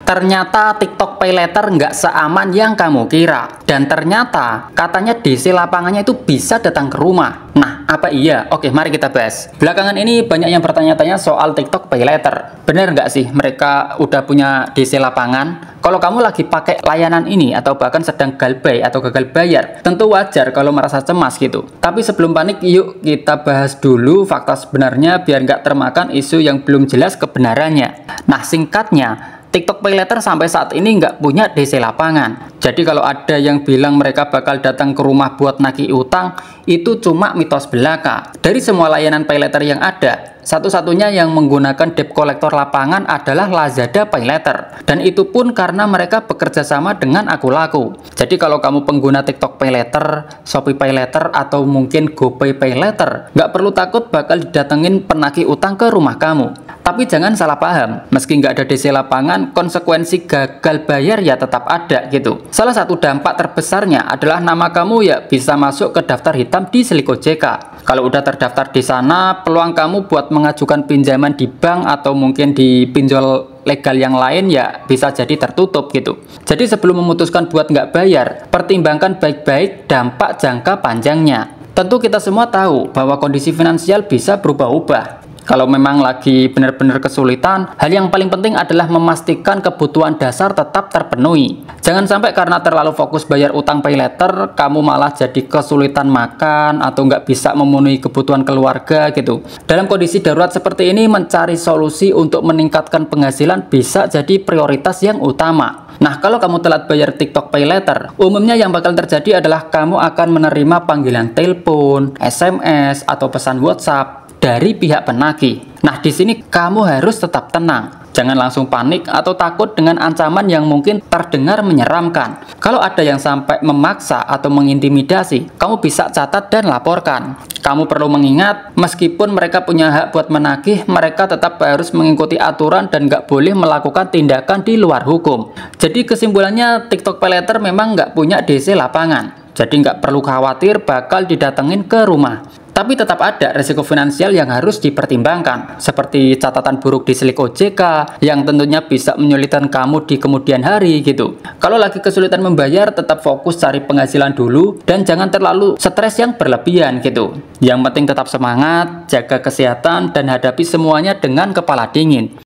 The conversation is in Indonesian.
Ternyata TikTok Pay Later nggak seaman yang kamu kira. Dan ternyata katanya DC lapangannya itu bisa datang ke rumah. Nah, apa iya? Oke, mari kita bahas. Belakangan ini banyak yang bertanya-tanya soal TikTok Pay Later. Bener nggak sih mereka udah punya DC lapangan? Kalau kamu lagi pakai layanan ini atau bahkan sedang galbay atau gagal bayar, tentu wajar kalau merasa cemas gitu. Tapi sebelum panik, yuk kita bahas dulu fakta sebenarnya biar nggak termakan isu yang belum jelas kebenarannya. Nah, singkatnya, TikTok Pay Later sampai saat ini nggak punya DC lapangan. Jadi kalau ada yang bilang mereka bakal datang ke rumah buat nagih utang, itu cuma mitos belaka. Dari semua layanan Pay Later yang ada, satu-satunya yang menggunakan debt collector lapangan adalah Lazada Pay Later. Dan itu pun karena mereka bekerja sama dengan Aku-Laku. Jadi kalau kamu pengguna TikTok Pay Later, Shopee Pay Later, atau mungkin GoPay Pay Later, nggak perlu takut bakal didatengin penagih utang ke rumah kamu. Tapi jangan salah paham, meski nggak ada DC lapangan, konsekuensi gagal bayar ya tetap ada gitu. Salah satu dampak terbesarnya adalah nama kamu ya bisa masuk ke daftar hitam di Slick OJK. Kalau udah terdaftar di sana, peluang kamu buat mengajukan pinjaman di bank atau mungkin di pinjol legal yang lain ya bisa jadi tertutup gitu. Jadi sebelum memutuskan buat nggak bayar, pertimbangkan baik-baik dampak jangka panjangnya. Tentu kita semua tahu bahwa kondisi finansial bisa berubah-ubah. Kalau memang lagi benar-benar kesulitan, hal yang paling penting adalah memastikan kebutuhan dasar tetap terpenuhi. Jangan sampai karena terlalu fokus bayar utang Pay Later, kamu malah jadi kesulitan makan atau nggak bisa memenuhi kebutuhan keluarga gitu. Dalam kondisi darurat seperti ini, mencari solusi untuk meningkatkan penghasilan bisa jadi prioritas yang utama. Nah, kalau kamu telat bayar TikTok Pay Later, umumnya yang bakal terjadi adalah kamu akan menerima panggilan telepon, SMS, atau pesan WhatsApp dari pihak penagih. Nah, di sini kamu harus tetap tenang. Jangan langsung panik atau takut dengan ancaman yang mungkin terdengar menyeramkan. Kalau ada yang sampai memaksa atau mengintimidasi, kamu bisa catat dan laporkan. Kamu perlu mengingat, meskipun mereka punya hak buat menagih, mereka tetap harus mengikuti aturan dan nggak boleh melakukan tindakan di luar hukum. Jadi kesimpulannya, TikTok Pay Later memang nggak punya DC lapangan. Jadi nggak perlu khawatir bakal didatengin ke rumah. Tapi tetap ada risiko finansial yang harus dipertimbangkan, seperti catatan buruk di Slick OJK, yang tentunya bisa menyulitkan kamu di kemudian hari gitu. Kalau lagi kesulitan membayar, tetap fokus cari penghasilan dulu, dan jangan terlalu stres yang berlebihan gitu. Yang penting tetap semangat, jaga kesehatan, dan hadapi semuanya dengan kepala dingin.